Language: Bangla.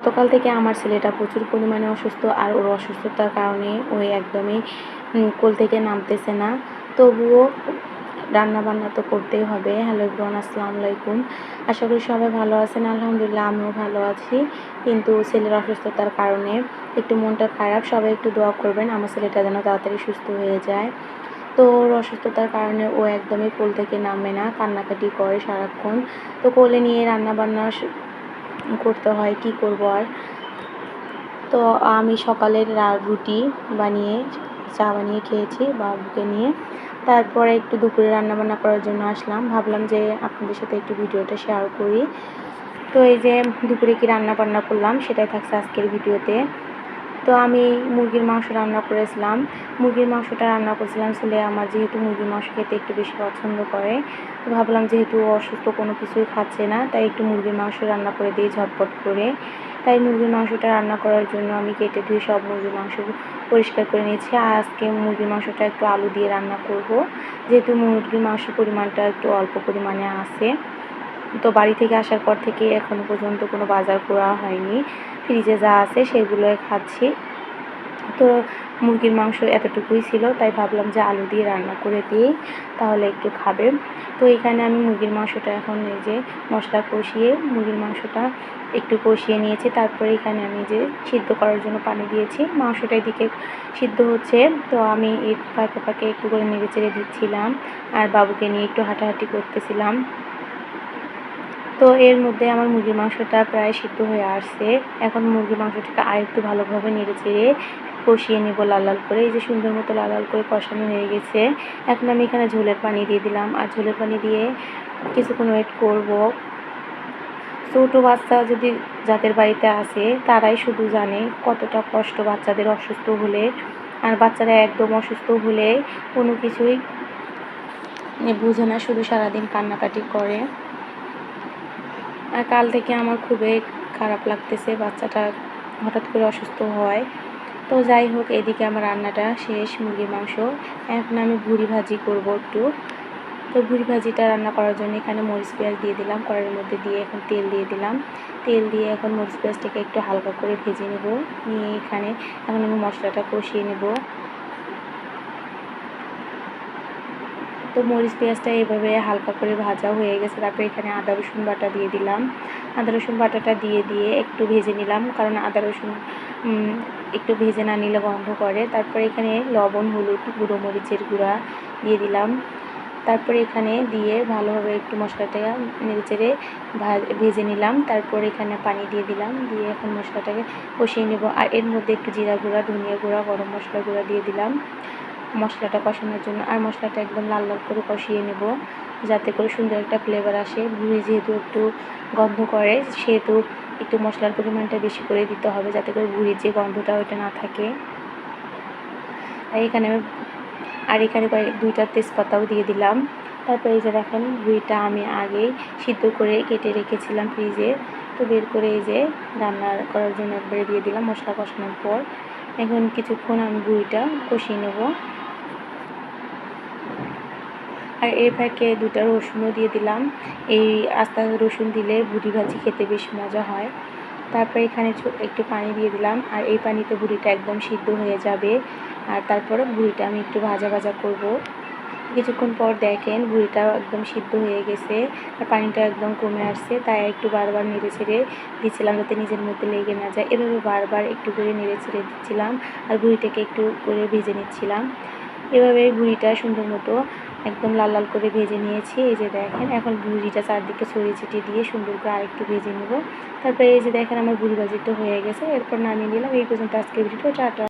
সকাল থেকে আমার ছেলেটা প্রচুর পরিমাণে অসুস্থ, আর ওর অসুস্থতার কারণে ও একদমই কোল থেকে নামতেছে না। তবুও রান্নাবান্না তো করতেই হবে। হ্যালো এভরিওয়ান, আসসালামু আলাইকুম। আশা করি সবাই ভালো আছেন। আলহামদুলিল্লাহ আমিও ভালো আছি। কিন্তু ছেলের অসুস্থতার কারণে একটু মনটা খারাপ। সবাই একটু দোয়া করবেন আমার ছেলেটা যেন তাড়াতাড়ি সুস্থ হয়ে যায়। তো ওর অসুস্থতার কারণে ও একদমই কোল থেকে নামে না, কান্নাকাটি করে সারাক্ষণ। তো কোলে নিয়ে রান্নাবান্না করতে হয়, কি করব আর। তো আমি সকালের রুটি বানিয়ে চা বানিয়ে খেয়েছি বাবুকে নিয়ে। তারপরে একটু দুপুরে রান্নাবান্না করার জন্য আসলাম, ভাবলাম যে আপনাদের সাথে একটু ভিডিওটা শেয়ার করি। তো এই যে দুপুরে কি রান্না বান্না করলাম সেটাই থাকছে আজকের ভিডিওতে। তো আমি মুরগির মাংস রান্না করেছিলাম। মুরগির মাংসটা রান্না করেছিলাম ছেলে আমার যেহেতু মুরগির মাংস খেতে একটু বেশি পছন্দ করে। তো ভাবলাম যেহেতু অসুস্থ কোনো কিছুই খাচ্ছে না, তাই একটু মুরগির মাংস রান্না করে দিই ঝটপট করে। তাই মুরগির মাংসটা রান্না করার জন্য আমি কেটে ধুয়ে সব মুরগির মাংস পরিষ্কার করে নিয়েছি। আর আজকে মুরগির মাংসটা একটু আলু দিয়ে রান্না করব, যেহেতু মুরগির মাংসের পরিমাণটা একটু অল্প পরিমাণে আছে। তো বাড়ি থেকে আসার পর থেকে এখনও পর্যন্ত কোনো বাজার করা হয়নি, ফ্রিজে যা আছে সেগুলোই খাচ্ছি। তো মুরগির মাংস এতটুকুই ছিল, তাই ভাবলাম যে আলু দিয়ে রান্না করে দিই, তাহলে একটু খাবে। তো এখানে আমি মুরগির মাংসটা এখন এই যে মশলা কষিয়ে মুরগির মাংসটা একটু কষিয়ে নিয়েছি। তারপরে এখানে আমি যে সিদ্ধ করার জন্য পানি দিয়েছি, মাংসটা এদিকে সিদ্ধ হচ্ছে। তো আমি এর ফাঁকে ফাঁকে একটু করে নেড়ে চেড়ে দিচ্ছিলাম, আর বাবুকে নিয়ে একটু হাঁটাহাঁটি করতেছিলাম। তো এর মধ্যে আমার মুরগির মাংসটা প্রায় সিদ্ধ হয়ে আসছে। এখন মুরগির মাংসটাকে আর একটু ভালোভাবে নেড়ে চেড়ে কষিয়ে নেব লাল লাল করে। এই যে সুন্দর মতো লাল লাল করে কষানো হয়ে গেছে। এখন আমি এখানে ঝোলের পানি দিয়ে দিলাম, আর ঝোলের পানি দিয়ে কিছুক্ষণ ওয়েট করব। ছোটো বাচ্চা যদি যাদের বাড়িতে আসে তারাই শুধু জানে কতটা কষ্ট বাচ্চাদের অসুস্থ হলে। আর বাচ্চারা একদম অসুস্থ হলে কোনো কিছুই বুঝে না, শুধু সারাদিন কান্নাকাটি করে। আর কাল থেকে আমার খুবই খারাপ লাগতেছে, বাচ্চাটা হঠাৎ করে অসুস্থ হয়। তো যাই হোক, এদিকে আমার রান্নাটা শেষ মুরগির মাংস। এখন আমি ভুড়ি ভাজি করব একটু। তো ভুড়ি ভাজিটা রান্না করার জন্য এখানে মরিচ পেঁয়াজ দিয়ে দিলাম কড়াইয়ের মধ্যে, দিয়ে এখন তেল দিয়ে দিলাম। তেল দিয়ে এখন মরিচ পেঁয়াজটাকে একটু হালকা করে ভেজে নেব। নিয়ে এখন আমি মশলাটা কষিয়ে নেব। তো মরিচ পেঁয়াজটা এভাবে হালকা করে ভাজা হয়ে গেছে। তারপরে এখানে আদা রসুন বাটা দিয়ে দিলাম। আদা রসুন বাটাটা দিয়ে একটু ভেজে নিলাম, কারণ আদা রসুন একটু ভেজে না নিলে গন্ধ করে। তারপরে এখানে লবণ, হলুদ, গুঁড়ো মরিচের গুঁড়া দিয়ে দিলাম। তারপরে এখানে দিয়ে ভালোভাবে একটু মশলাটা নেড়ে চেড়ে ভেজে নিলাম। তারপর এখানে পানি দিয়ে দিলাম, দিয়ে এখন মশলাটাকে কষিয়ে নেব। আর এর মধ্যে একটু জিরা গুঁড়া, ধনিয়া গুঁড়া, গরম মশলা গুঁড়া দিয়ে দিলাম মশলাটা কষানোর জন্য। আর মশলাটা একদম লাল লাল করে কষিয়ে নেব, যাতে করে সুন্দর একটা ফ্লেভার আসে। ভুড়ি যেহেতু একটু গন্ধ করে, সেহেতু একটু মশলার পরিমাণটা বেশি করে দিতে হবে, যাতে করে ভুড়ির যে গন্ধটা ওইটা না থাকে। আর এখানে দুইটা তেজপাতাও দিয়ে দিলাম। তারপরে এই যে দেখেন ভুড়িটা আমি আগেই সিদ্ধ করে কেটে রেখেছিলাম ফ্রিজে, তো বের করে এই যে রান্না করার জন্য একবারে দিয়ে দিলাম মশলা কষানোর পর। এখন কিছুক্ষণ আমি ভুড়িটা কষিয়ে নেব। আর এর ফাঁকে দুটা রসুনও দিয়ে দিলাম। এই আস্তা রসুন দিলে ভুড়ি ভাজি খেতে বেশ মজা হয়। তারপরে এখানে একটু পানি দিয়ে দিলাম, আর এই পানিতে ভুড়িটা একদম সিদ্ধ হয়ে যাবে। আর তারপরে ভুড়িটা আমি একটু ভাজা ভাজা করব। কিছুক্ষণ পর দেখেন ভুড়িটাও একদম সিদ্ধ হয়ে গেছে, আর পানিটা একদম কমে আসছে। তাই একটু বারবার নেড়ে ছেড়ে দিচ্ছিলাম, যাতে নিজের মধ্যে লেগে না যায়। এভাবে বারবার একটু করে নেড়ে ছেড়ে দিচ্ছিলাম, আর ভুড়িটাকে একটু করে ভেজে নিচ্ছিলাম। এভাবে ভুড়িটা সুন্দর মতো একদম লাল লাল করে ভেজে নিয়েছি। এই যে দেখেন এখন ভুড়িটা চারদিকে ছড়িয়ে ছিটিয়ে দিয়ে সুন্দর করে আরেকটু ভেজে নেব। তারপরে এই যে দেখেন আমার ভুড়ি ভাজিটা হয়ে গেছে। এরপর নামিয়ে নিলাম। এই পর্যন্ত আজকের ভিডিওটা, টাটা।